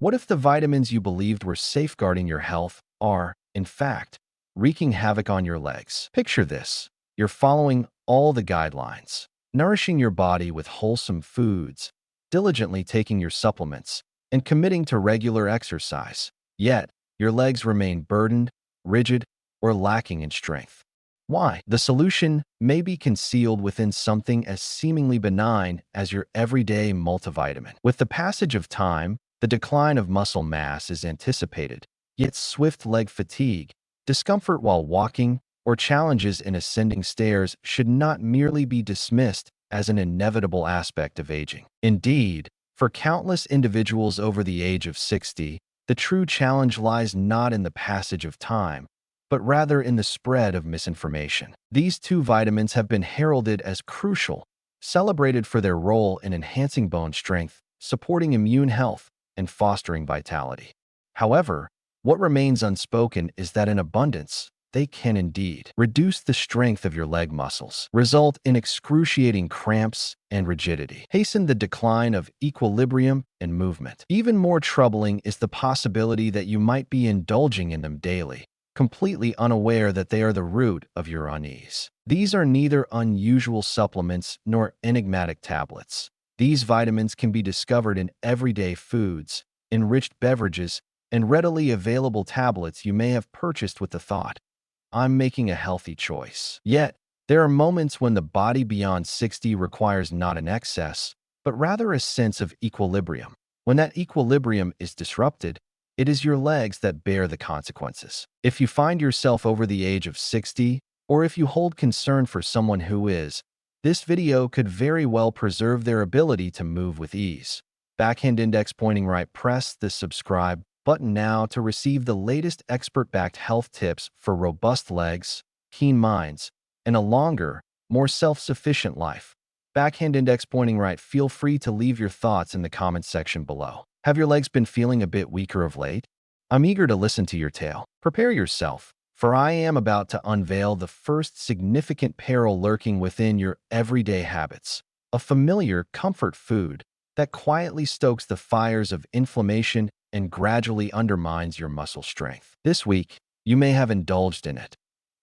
What if the vitamins you believed were safeguarding your health are, in fact, wreaking havoc on your legs? Picture this. You're following all the guidelines, nourishing your body with wholesome foods, diligently taking your supplements, and committing to regular exercise. Yet, your legs remain burdened, rigid, or lacking in strength. Why? The solution may be concealed within something as seemingly benign as your everyday multivitamin. With the passage of time, the decline of muscle mass is anticipated, yet swift leg fatigue, discomfort while walking, or challenges in ascending stairs should not merely be dismissed as an inevitable aspect of aging. Indeed, for countless individuals over the age of 60, the true challenge lies not in the passage of time, but rather in the spread of misinformation. These two vitamins have been heralded as crucial, celebrated for their role in enhancing bone strength, supporting immune health, and fostering vitality. However, what remains unspoken is that in abundance, they can indeed reduce the strength of your leg muscles, result in excruciating cramps and rigidity, hasten the decline of equilibrium and movement. Even more troubling is the possibility that you might be indulging in them daily, completely unaware that they are the root of your unease. These are neither unusual supplements nor enigmatic tablets. These vitamins can be discovered in everyday foods, enriched beverages, and readily available tablets you may have purchased with the thought, "I'm making a healthy choice." Yet, there are moments when the body beyond 60 requires not an excess, but rather a sense of equilibrium. When that equilibrium is disrupted, it is your legs that bear the consequences. If you find yourself over the age of 60, or if you hold concern for someone who is, this video could very well preserve their ability to move with ease. Backhand index pointing right. Press the subscribe button now to receive the latest expert-backed health tips for robust legs, keen minds, and a longer, more self-sufficient life. Backhand index pointing right. Feel free to leave your thoughts in the comments section below. Have your legs been feeling a bit weaker of late? I'm eager to listen to your tale. Prepare yourself, for I am about to unveil the first significant peril lurking within your everyday habits, a familiar comfort food that quietly stokes the fires of inflammation and gradually undermines your muscle strength. This week, you may have indulged in it,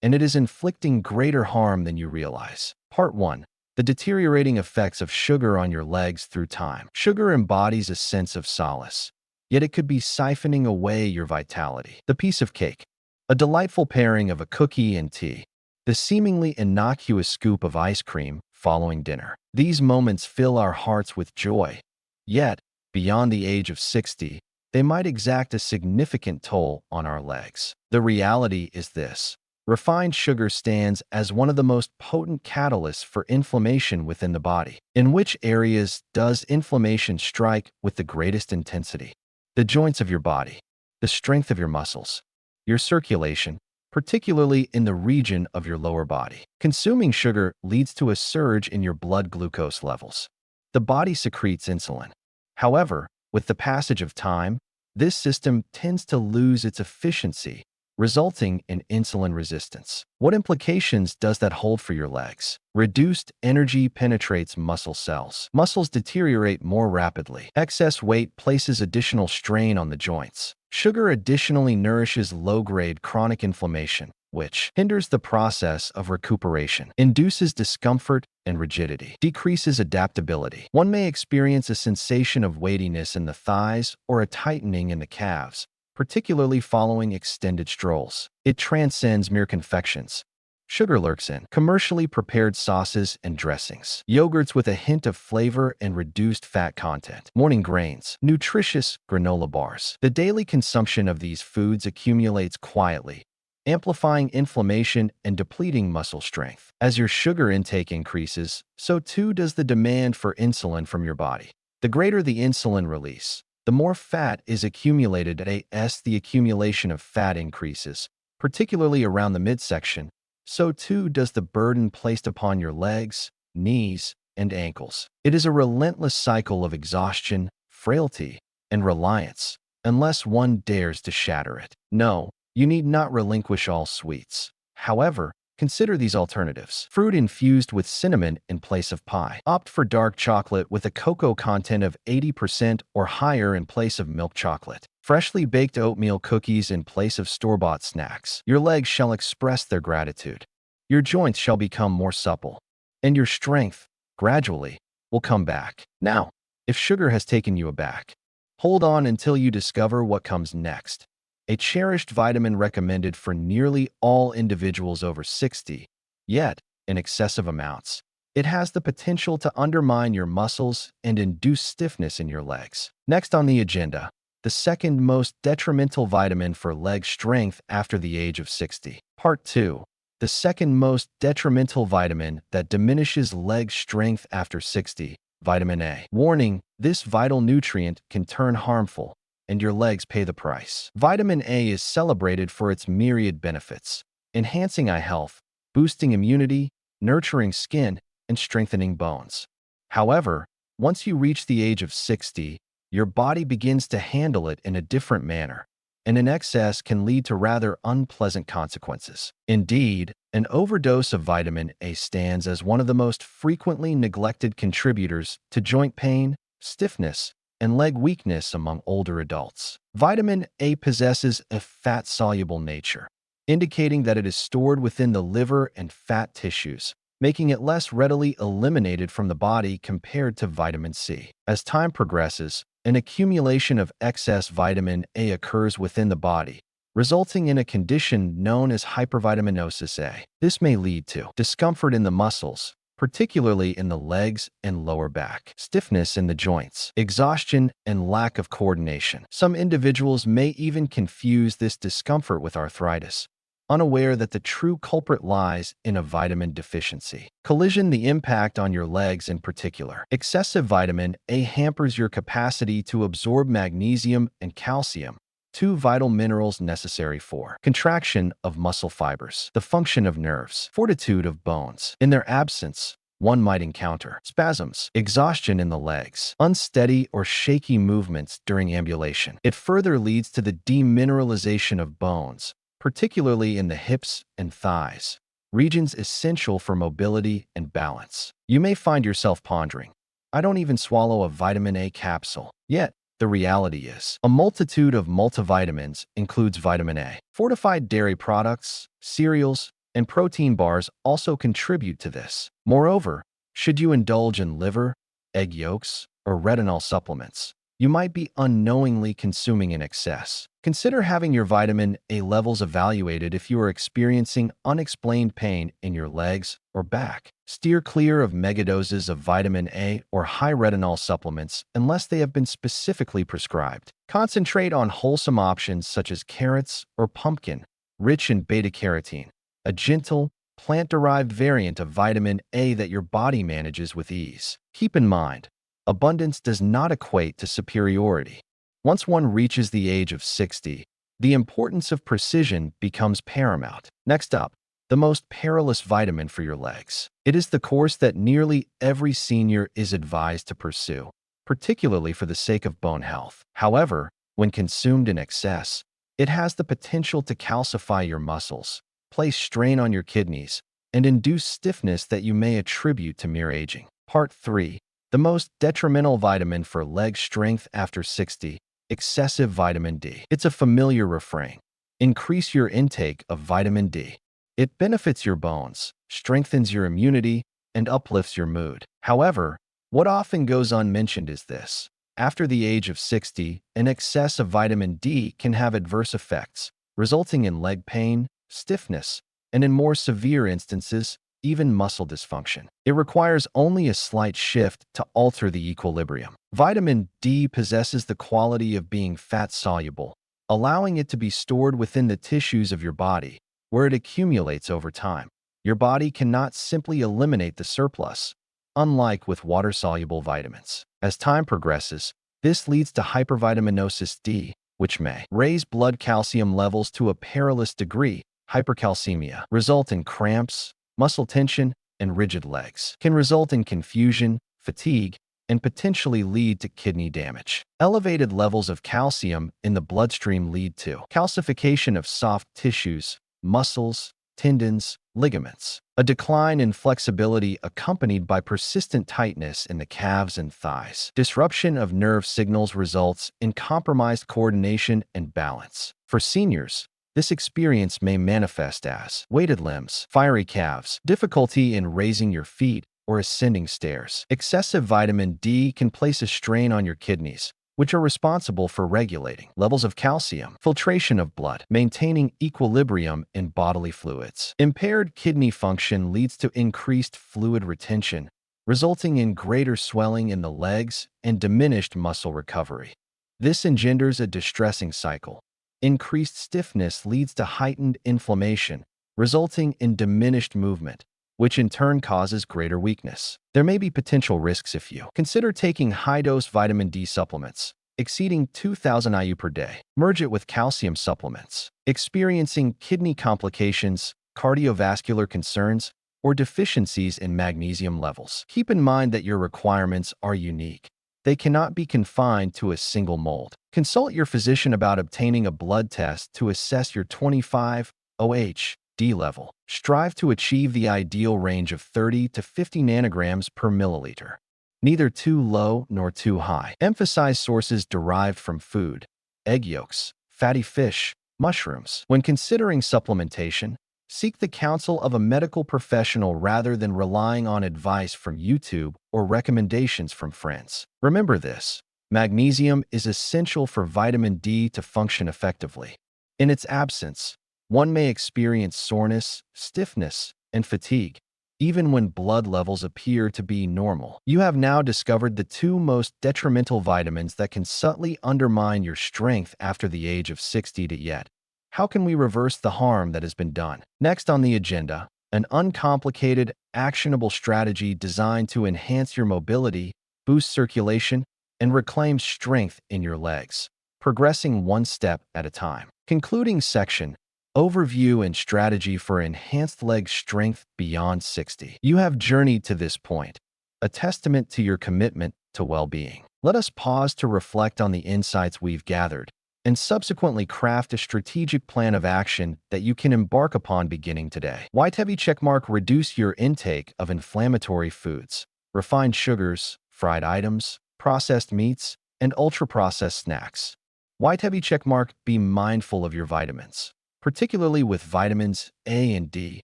and it is inflicting greater harm than you realize. Part 1. The deteriorating effects of sugar on your legs through time. Sugar embodies a sense of solace, yet it could be siphoning away your vitality. The piece of cake, a delightful pairing of a cookie and tea, the seemingly innocuous scoop of ice cream following dinner. These moments fill our hearts with joy, yet, beyond the age of 60, they might exact a significant toll on our legs. The reality is this. Refined sugar stands as one of the most potent catalysts for inflammation within the body. In which areas does inflammation strike with the greatest intensity? The joints of your body, the strength of your muscles, your circulation, particularly in the region of your lower body. Consuming sugar leads to a surge in your blood glucose levels. The body secretes insulin. However, with the passage of time, this system tends to lose its efficiency, resulting in insulin resistance. What implications does that hold for your legs? Reduced energy penetrates muscle cells. Muscles deteriorate more rapidly. Excess weight places additional strain on the joints. Sugar additionally nourishes low-grade chronic inflammation, which hinders the process of recuperation, induces discomfort and rigidity, decreases adaptability. One may experience a sensation of weightiness in the thighs or a tightening in the calves, particularly following extended strolls. It transcends mere confections. Sugar lurks in commercially prepared sauces and dressings, yogurts with a hint of flavor and reduced fat content, morning grains, nutritious granola bars. The daily consumption of these foods accumulates quietly, amplifying inflammation and depleting muscle strength. As your sugar intake increases, so too does the demand for insulin from your body. The greater the insulin release, the more fat is accumulated. As the accumulation of fat increases, particularly around the midsection, so too does the burden placed upon your legs, knees, and ankles. It is a relentless cycle of exhaustion, frailty, and reliance, unless one dares to shatter it. No, you need not relinquish all sweets. However, Consider these alternatives. Fruit infused with cinnamon in place of pie. Opt for dark chocolate with a cocoa content of 80% or higher in place of milk chocolate. Freshly baked oatmeal cookies in place of store-bought snacks. Your legs shall express their gratitude. Your joints shall become more supple, and your strength, gradually, will come back. Now, if sugar has taken you aback, hold on until you discover what comes next. A cherished vitamin recommended for nearly all individuals over 60, yet in excessive amounts. It has the potential to undermine your muscles and induce stiffness in your legs. Next on the agenda, the second most detrimental vitamin for leg strength after the age of 60. Part 2. The second most detrimental vitamin that diminishes leg strength after 60, vitamin A. Warning, this vital nutrient can turn harmful, and your legs pay the price. Vitamin A is celebrated for its myriad benefits, enhancing eye health, boosting immunity, nurturing skin, and strengthening bones. However, once you reach the age of 60, your body begins to handle it in a different manner, and an excess can lead to rather unpleasant consequences. Indeed, an overdose of vitamin A stands as one of the most frequently neglected contributors to joint pain, stiffness, and leg weakness among older adults. Vitamin A possesses a fat-soluble nature, indicating that it is stored within the liver and fat tissues, making it less readily eliminated from the body compared to vitamin C. As time progresses, an accumulation of excess vitamin A occurs within the body, resulting in a condition known as hypervitaminosis A. This may lead to discomfort in the muscles, particularly in the legs and lower back, stiffness in the joints, exhaustion, and lack of coordination. Some individuals may even confuse this discomfort with arthritis, unaware that the true culprit lies in a vitamin deficiency. The impact on your legs in particular. Excessive vitamin A hampers your capacity to absorb magnesium and calcium, two vital minerals necessary for contraction of muscle fibers, the function of nerves, fortitude of bones. In their absence, one might encounter spasms, exhaustion in the legs, unsteady or shaky movements during ambulation. It further leads to the demineralization of bones, particularly in the hips and thighs, regions essential for mobility and balance. You may find yourself pondering, I don't even swallow a vitamin A capsule. Yet, the reality is, a multitude of multivitamins includes vitamin A. Fortified dairy products, cereals, and protein bars also contribute to this. Moreover, should you indulge in liver, egg yolks, or retinol supplements, you might be unknowingly consuming in excess. Consider having your vitamin A levels evaluated if you are experiencing unexplained pain in your legs or back. Steer clear of megadoses of vitamin A or high retinol supplements unless they have been specifically prescribed. Concentrate on wholesome options such as carrots or pumpkin, rich in beta-carotene, a gentle, plant-derived variant of vitamin A that your body manages with ease. Keep in mind, abundance does not equate to superiority. Once one reaches the age of 60, the importance of precision becomes paramount. Next up, the most perilous vitamin for your legs. It is the course that nearly every senior is advised to pursue, particularly for the sake of bone health. However, when consumed in excess, it has the potential to calcify your muscles, place strain on your kidneys, and induce stiffness that you may attribute to mere aging. Part 3. The most detrimental vitamin for leg strength after 60, excessive vitamin D. It's a familiar refrain. Increase your intake of vitamin D. It benefits your bones, strengthens your immunity, and uplifts your mood. However, what often goes unmentioned is this. After the age of 60, an excess of vitamin D can have adverse effects, resulting in leg pain, stiffness, and in more severe instances, even muscle dysfunction. It requires only a slight shift to alter the equilibrium. Vitamin D possesses the quality of being fat-soluble, allowing it to be stored within the tissues of your body, where it accumulates over time. Your body cannot simply eliminate the surplus, unlike with water-soluble vitamins. As time progresses, this leads to hypervitaminosis D, which may raise blood calcium levels to a perilous degree. Hypercalcemia result in cramps, muscle tension, and rigid legs. Can result in confusion, fatigue, and potentially lead to kidney damage. Elevated levels of calcium in the bloodstream lead to calcification of soft tissues, muscles, tendons, ligaments. A decline in flexibility accompanied by persistent tightness in the calves and thighs. Disruption of nerve signals results in compromised coordination and balance. For seniors, this experience may manifest as weighted limbs, fiery calves, difficulty in raising your feet or ascending stairs. Excessive vitamin D can place a strain on your kidneys, which are responsible for regulating levels of calcium, filtration of blood, maintaining equilibrium in bodily fluids. Impaired kidney function leads to increased fluid retention, resulting in greater swelling in the legs and diminished muscle recovery. This engenders a distressing cycle. Increased stiffness leads to heightened inflammation, resulting in diminished movement, which in turn causes greater weakness. There may be potential risks if you consider taking high-dose vitamin D supplements, exceeding 2,000 IU per day. Merge it with calcium supplements. Experiencing kidney complications, cardiovascular concerns, or deficiencies in magnesium levels. Keep in mind that your requirements are unique. They cannot be confined to a single mold. Consult your physician about obtaining a blood test to assess your 25-OH D level. Strive to achieve the ideal range of 30 to 50 nanograms per milliliter. Neither too low nor too high. Emphasize sources derived from food, egg yolks, fatty fish, mushrooms. When considering supplementation, seek the counsel of a medical professional rather than relying on advice from YouTube or recommendations from friends. Remember this: magnesium is essential for vitamin D to function effectively. In its absence, one may experience soreness, stiffness, and fatigue, even when blood levels appear to be normal. You have now discovered the two most detrimental vitamins that can subtly undermine your strength after the age of 60. Yet, how can we reverse the harm that has been done? Next on the agenda, an uncomplicated, actionable strategy designed to enhance your mobility, boost circulation, and reclaim strength in your legs. Progressing one step at a time. Concluding section: overview and strategy for enhanced leg strength beyond 60. You have journeyed to this point, a testament to your commitment to well-being. Let us pause to reflect on the insights we've gathered and subsequently craft a strategic plan of action that you can embark upon beginning today. White heavy checkmark: reduce your intake of inflammatory foods, refined sugars, fried items, processed meats, and ultra-processed snacks. White heavy checkmark: be mindful of your vitamins, particularly with vitamins A and D.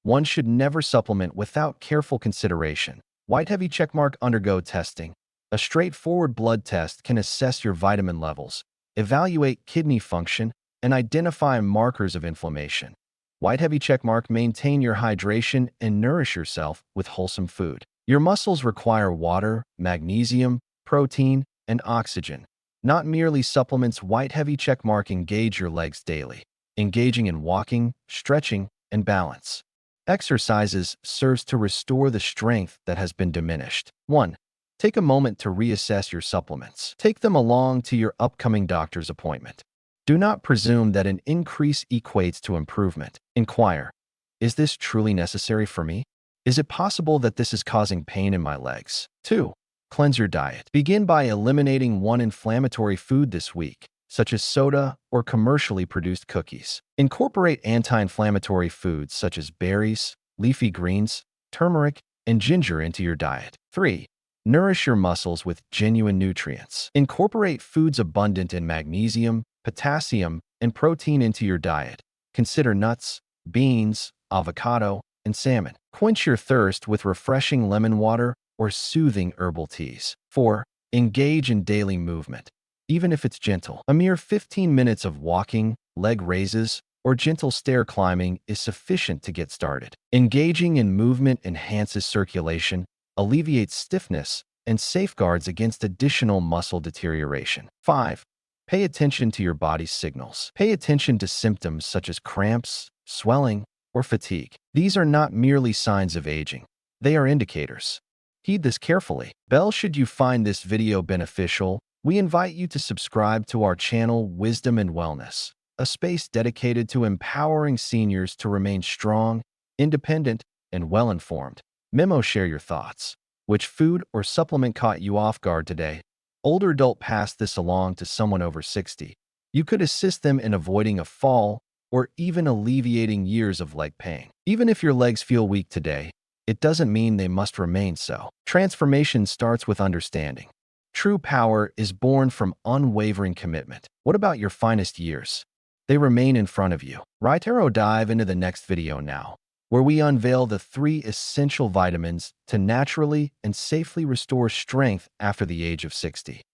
One should never supplement without careful consideration. White heavy checkmark: undergo testing. A straightforward blood test can assess your vitamin levels, evaluate kidney function, and identify markers of inflammation. White heavy checkmark: maintain your hydration and nourish yourself with wholesome food. Your muscles require water, magnesium, protein, and oxygen, not merely supplements. White heavy checkmark: engage your legs daily. Engaging in walking, stretching, and balance exercises serves to restore the strength that has been diminished. 1. Take a moment to reassess your supplements. Take them along to your upcoming doctor's appointment. Do not presume that an increase equates to improvement. Inquire: is this truly necessary for me? Is it possible that this is causing pain in my legs? 2. Cleanse your diet. Begin by eliminating one inflammatory food this week, such as soda or commercially produced cookies. Incorporate anti-inflammatory foods such as berries, leafy greens, turmeric, and ginger into your diet. 3. Nourish your muscles with genuine nutrients. Incorporate foods abundant in magnesium, potassium, and protein into your diet. Consider nuts, beans, avocado, and salmon. Quench your thirst with refreshing lemon water or soothing herbal teas. 4. Engage in daily movement, even if it's gentle. A mere 15 minutes of walking, leg raises, or gentle stair climbing is sufficient to get started. Engaging in movement enhances circulation, alleviates stiffness, and safeguards against additional muscle deterioration. 5. Pay attention to your body's signals. Pay attention to symptoms such as cramps, swelling, or fatigue. These are not merely signs of aging. They are indicators. Heed this carefully. Should you find this video beneficial, we invite you to subscribe to our channel Wisdom and Wellness, a space dedicated to empowering seniors to remain strong, independent, and well-informed. Share your thoughts. Which food or supplement caught you off guard today? Older adult: pass this along to someone over 60. You could assist them in avoiding a fall or even alleviating years of leg pain. Even if your legs feel weak today, it doesn't mean they must remain so. Transformation starts with understanding. True power is born from unwavering commitment. What about your finest years? They remain in front of you. Retiree dive into the next video now, where we unveil the 3 essential vitamins to naturally and safely restore strength after the age of 60.